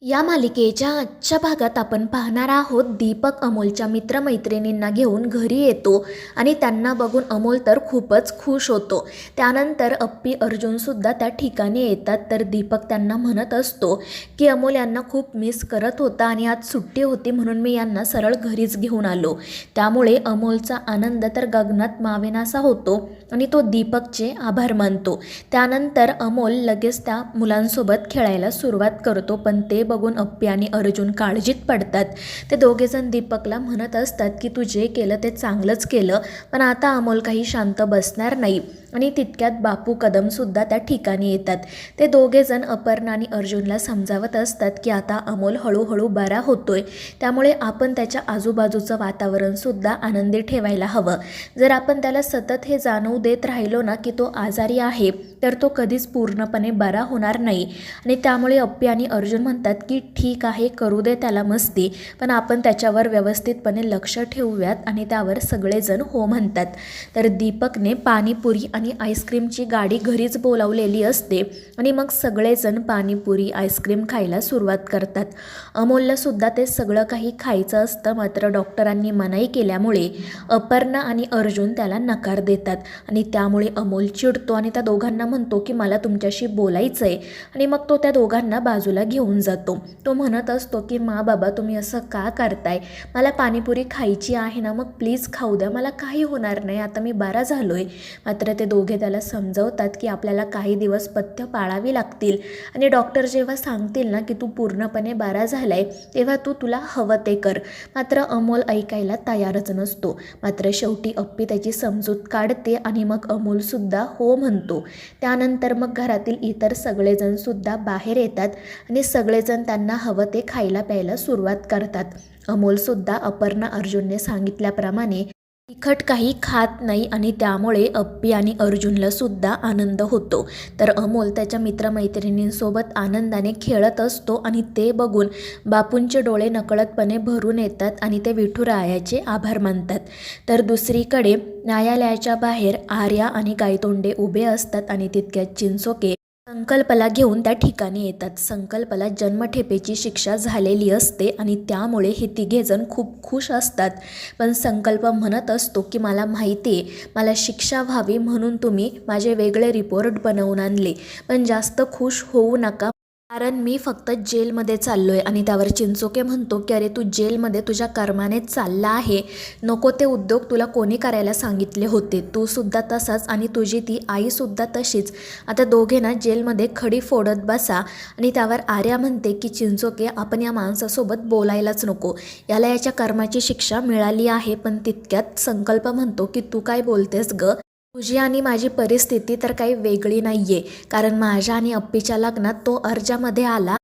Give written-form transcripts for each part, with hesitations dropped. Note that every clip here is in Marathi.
या मालिकेच्या आजच्या भागात आपण पाहणार आहोत दीपक अमोलच्या मित्रमैत्रिणींना घेऊन घरी येतो आणि त्यांना बघून अमोल तर खूपच खुश होतो। त्यानंतर अप्पी अर्जुनसुद्धा त्या ठिकाणी येतात तर दीपक त्यांना म्हणत असतो की अमोल यांना खूप मिस करत होता आणि आज सुट्टी होती म्हणून मी यांना सरळ घरीच घेऊन आलो। त्यामुळे अमोलचा आनंद तर गगनात मावेनासा होतो आणि तो दीपकचे आभार मानतो। त्यानंतर अमोल लगेच त्या मुलांसोबत खेळायला सुरुवात करतो पण ते बघून अप्पी आणि अर्जुन काळजीत पडतात। ते दोघेजण दीपकला म्हणत असतात की तू जे केलं ते चांगलंच केलं पण आता अमोल काही शांत बसणार नाही आणि तितक्यात बापू कदमसुद्धा त्या ठिकाणी येतात। ते दोघेजण अपर्णा आणि अर्जुनला समजावत असतात की आता अमोल हळूहळू बरा होतोय त्यामुळे आपण त्याच्या आजूबाजूचं वातावरणसुद्धा आनंदी ठेवायला हवं। जर आपण त्याला सतत हे जाणवू देत राहिलो ना की तो आजारी आहे तर तो कधीच पूर्णपणे बरा होणार नाही आणि त्यामुळे अप्पी आणि अर्जुन म्हणतात की ठीक आहे करू दे त्याला मस्ती पण आपण त्याच्यावर व्यवस्थितपणे लक्ष ठेवूयात आणि त्यावर सगळेजण हो म्हणतात। तर दीपकने पाणीपुरी आणि आईस्क्रीमची गाडी घरीच बोलावलेली असते आणि मग सगळेजण पाणीपुरी आईस्क्रीम खायला सुरुवात करतात। अमोलला सुद्धा ते सगळं काही खायचं असतं मात्र डॉक्टरांनी मनाई केल्यामुळे अपर्णा आणि अर्जुन त्याला नकार देतात आणि त्यामुळे अमोल चिडतो आणि त्या दोघांना म्हणतो की मला तुमच्याशी बोलायचं आहे आणि मग तो त्या दोघांना बाजूला घेऊन जातो। तो म्हणत असतो की मा बाबा तुम्ही असं का करताय, मला पाणीपुरी खायची आहे ना मग प्लीज खाऊ द्या, मला काही होणार नाही, आता मी बरा झालोय। मात्र ते दोघे त्याला समजवतात की आपल्याला काही दिवस पथ्य पाळावी लागतील आणि डॉक्टर जेव्हा सांगतील ना की तू पूर्णपणे बरा झालाय तेव्हा तुला हवं ते कर। मात्र अमोल ऐकायला तयारच नसतो। मात्र शेवटी अप्पी त्याची समजूत काढते आणि मग अमोलसुद्धा हो म्हणतो। त्यानंतर मग घरातील इतर सगळेजण सुद्धा बाहेर येतात आणि सगळेजण त्यांना हवं ते खायला प्यायला सुरुवात करतात। अमोलसुद्धा अपर्णा अर्जुनने सांगितल्याप्रमाणे तिखट काही खात नाही आणि त्यामुळे अप्पी आणि अर्जुनला सुद्धा आनंद होतो। तर अमोल त्याच्या मित्रमैत्रिणींसोबत आनंदाने खेळत असतो आणि ते बघून बापूंचे डोळे नकळतपणे भरून येतात आणि ते विठुरायाचे आभार मानतात। तर दुसरीकडे न्यायालयाच्या बाहेर आर्या आणि गायतोंडे उभे असतात आणि तितक्यात चिंचोके संकल्पला घेऊन त्या ठिकाणी येतात। संकल्पला जन्मठेपेची शिक्षा झालेली असते आणि त्यामुळे हे तिघेजण खूप खुश असतात पण संकल्प म्हणत असतो की मला माहिती आहे मला शिक्षा व्हावी म्हणून तुम्ही माझे वेगळे रिपोर्ट बनवून आणले पण जास्त खुश होऊ नका कारण मी फक्त जेलमध्ये चाललोय। आणि त्यावर चिंचोके म्हणतो की अरे तू जेलमध्ये तुझ्या कर्माने चालला आहे, नको ते उद्योग तुला कोणी करायला सांगितले होते, तू सुद्धा तसाच आणि तुझी ती आईसुद्धा तशीच, आता दोघे ना जेलमध्ये खडी फोडत बसा। आणि त्यावर आर्या म्हणते की चिंचोके आपण या माणसासोबत बोलायलाच नको, याला याच्या कर्माची शिक्षा मिळाली आहे। पण तितक्यात संकल्प म्हणतो की तू काय बोलतेस ग, तुझी आणि माझी परिस्थिती तर काही वेगळी नाहीये कारण माझ्या आणि अप्पीच्या लग्नात तो अर्जामध्ये आला,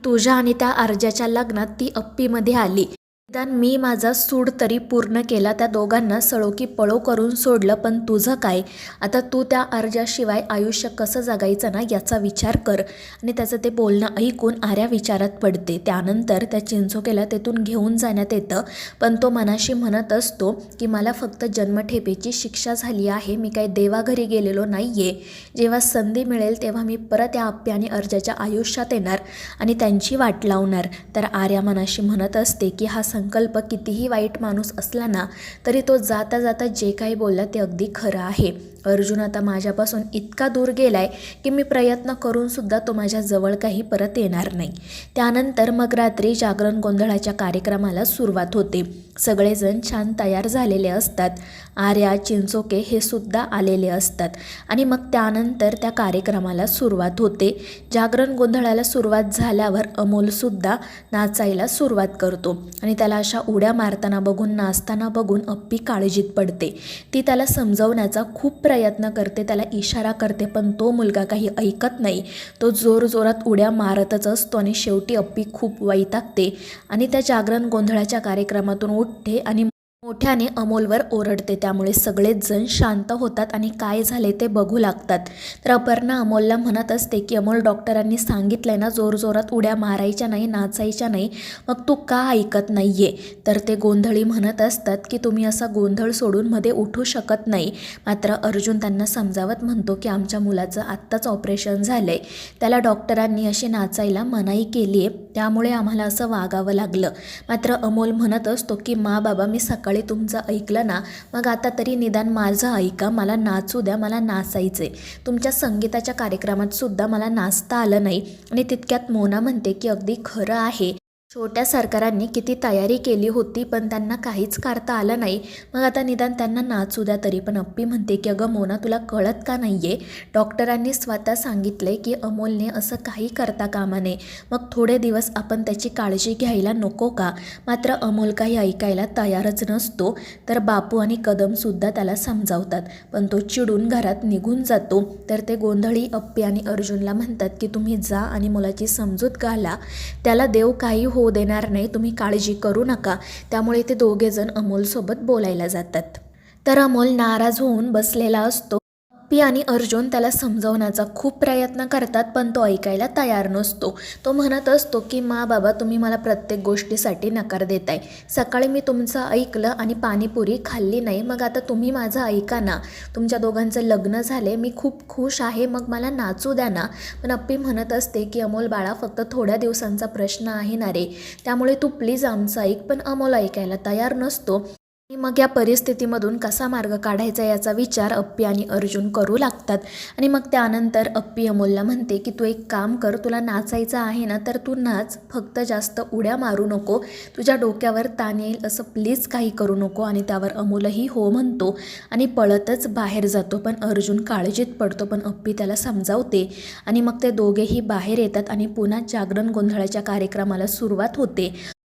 तुझ्या आणि त्या अर्जाच्या लग्नात ती अप्पीमध्ये आली, निदान मी माझा सूड तरी पूर्ण केला, त्या दोघांना सळो की पळो करून सोडलं पण तुझं काय, आता तू त्या अर्जाशिवाय आयुष्य कसं जगायचं ना याचा विचार कर। आणि त्याचं ते बोलणं ऐकून आर्या विचारात पडते। त्यानंतर त्या चिंचोकेला तेथून घेऊन जाण्यात येतं पण तो मनाशी म्हणत असतो की मला फक्त जन्मठेपेची शिक्षा झाली आहे, मी काही देवाघरी गेलेलो नाहीये, जेव्हा संधी मिळेल तेव्हा मी परत या अप्पी आणि अर्जाच्या आयुष्यात येणार आणि त्यांची वाट लावणार। तर आर्या मनाशी म्हणत असते की हा संकल्प कितीही वाईट माणूस असला ना तरी तो जाता जाता जे काही बोलला ते अगदी खरं आहे। अर्जुन आता माझ्यापासून इतका दूर गेलाय की मी प्रयत्न करून सुद्धा तो माझ्या जवळ काही परत येणार नाही। त्यानंतर मग रात्री जागरण गोंधळाच्या कार्यक्रमाला सुरुवात होते। सगळेजण छान तयार झालेले असतात, आर्या चिंचोके हे सुद्धा आलेले असतात आणि मग त्यानंतर त्या कार्यक्रमाला सुरुवात होते। जागरण गोंधळाला सुरुवात झाल्यावर अमोलसुद्धा नाचायला सुरुवात करतो आणि त्याला अशा उड्या मारताना बघून नाचताना बघून अप्पी काळजीत पडते। ती त्याला समजवण्याचा खूप प्रयत्न करते, त्याला इशारा करते पण तो मुलगा काही ऐकत नाही, तो जोरजोरात उड्या मारतच असतो आणि शेवटी अप्पी खूप वैतागते आणि त्या जागरण गोंधळाच्या कार्यक्रमातून उठते आणि मोठ्याने अमोलवर ओरडते. त्यामुळे सगळेच जण शांत होतात आणि काय झाले ते बघू लागतात. तर अपर्णा अमोलला म्हणत असते की अमोल, डॉक्टरांनी सांगितलंय ना जोरजोरात उड्या मारायच्या नाही, नाचायच्या नाही, मग तू का ऐकत नाहीये? तर ते गोंधळी म्हणत असतात की तुम्ही असा गोंधळ सोडून मध्ये उठू शकत नाही. मात्र अर्जुन त्यांना समजावत म्हणतो की आमच्या मुलाचं आत्ताच ऑपरेशन झालंय, त्याला डॉक्टरांनी अशी नाचायला मनाई केली आहे, त्यामुळे आम्हाला असं वागावं लागलं. मात्र अमोल म्हणत असतो की बाबा, मी सकाळी तुमचं ऐकलं ना, मग आता तरी निदान माझं ऐका, मला नाचू द्या, मला नाचायचे. तुमच्या संगीताच्या कार्यक्रमात सुद्धा मला नाचता आलं नाही. आणि तितक्यात मोना म्हणते की अगदी खरं आहे, छोट्या सरकारांनी किती तयारी केली होती पण त्यांना काहीच करता आलं नाही, मग आता निदान त्यांना नाचू द्या तरी. पण अप्पी म्हणते की अगं मोना, तुला कळत का नाही आहे, डॉक्टरांनी स्वतः सांगितलंय की अमोलने असं काही करता कामा नये, मग थोडे दिवस आपण त्याची काळजी घ्यायला नको का? मात्र अमोल काही ऐकायला तयारच नसतो. तर बापू आणि कदमसुद्धा त्याला समजावतात, पण तो चिडून घरात निघून जातो. तर ते गोंधळी अप्पी आणि अर्जुनला म्हणतात की तुम्ही जा आणि मुलाची समजूत घाला, त्याला देव काही होऊ देणार नाही, तुम्ही काळजी करू नका. त्यामुळे ते दोघेजण अमोलसोबत बोलायला जातात. तर अमोल नाराज होऊन बसलेला असतो. अप्पी आणि अर्जुन त्याला समजवण्याचा खूप प्रयत्न करतात, पण तो ऐकायला तयार नसतो. तो म्हणत असतो की बाबा, तुम्ही मला प्रत्येक गोष्टीसाठी नकार देताय. सकाळी मी तुमचं ऐकलं आणि पाणीपुरी खाल्ली नाही, मग आता तुम्ही माझं ऐका ना. तुमच्या दोघांचं लग्न झाले, मी खूप खुश आहे, मग मला नाचू द्या ना. पण अप्पी म्हणत असते की अमोल बाळा, फक्त थोड्या दिवसांचा प्रश्न आहे ना रे, त्यामुळे तू प्लीज आमचं ऐक. पण अमोल ऐकायला तयार नसतो. मग या परिस्थितीमधून कसा मार्ग काढायचा याचा विचार अप्पी आणि अर्जुन करू लागतात. आणि मग त्यानंतर अप्पी अमोलला म्हणते की तू एक काम कर, तुला नाचायचं आहे ना तर तू नाच, फक्त जास्त उड्या मारू नको, तुझ्या डोक्यावर ताण येईल असं प्लीज काही करू नको. आणि त्यावर अमोलही हो म्हणतो आणि पळतच बाहेर जातो. पण अर्जुन काळजीत पडतो, पण अप्पी त्याला समजावते. आणि मग ते दोघेही बाहेर येतात आणि पुन्हा जागरण गोंधळाच्या कार्यक्रमाला सुरुवात होते.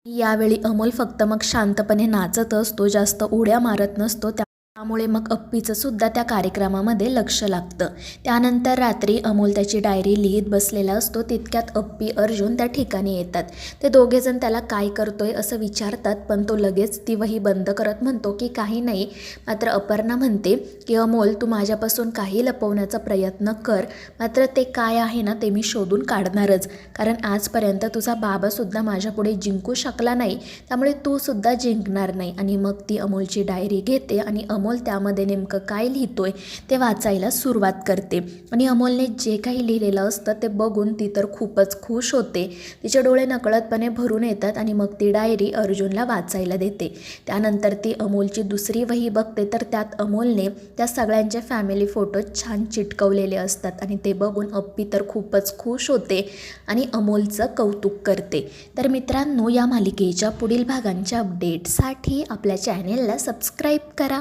यावेळी अमोल फक्त मग शांतपणे नाचत असतो, जास्त उड्या मारत नसतो. त्यामुळे मग अप्पीचं सुद्धा त्या कार्यक्रमामध्ये लक्ष लागतं. त्यानंतर रात्री अमोल त्याची डायरी लिहित बसलेला असतो. तितक्यात अप्पी अर्जुन त्या ठिकाणी येतात. ते दोघेजण त्याला काय करतोय असं विचारतात, पण तो लगेच ती वही बंद करत म्हणतो की काही नाही. मात्र अपर्णा म्हणते की अमोल, तू माझ्यापासून काही लपवण्याचा प्रयत्न कर, मात्र ते काय आहे ना ते मी शोधून काढणारच, कारण आजपर्यंत तुझा बाबासुद्धा माझ्यापुढे जिंकू शकला नाही, त्यामुळे तू सुद्धा जिंकणार नाही. आणि मग ती अमोलची डायरी घेते आणि अमोल त्यामध्ये नेमकं काय लिहितोय ते वाचायला सुरुवात करते. आणि अमोलने जे काही लिहिलेलं असतं ते बघून ती तर खूपच खुश होते. तिचे डोळे नकळतपणे भरून येतात आणि मग ती डायरी अर्जुनला वाचायला देते. त्यानंतर ती अमोलची दुसरी वही बघते, तर त्यात अमोलने त्या सगळ्यांचे फॅमिली फोटो छान चिटकवलेले असतात. आणि ते बघून अप्पी तर खूपच खुश होते आणि अमोलचं कौतुक करते. तर मित्रांनो, या मालिकेच्या पुढील भागांच्या अपडेटसाठी आपल्या चॅनेलला सबस्क्राईब करा.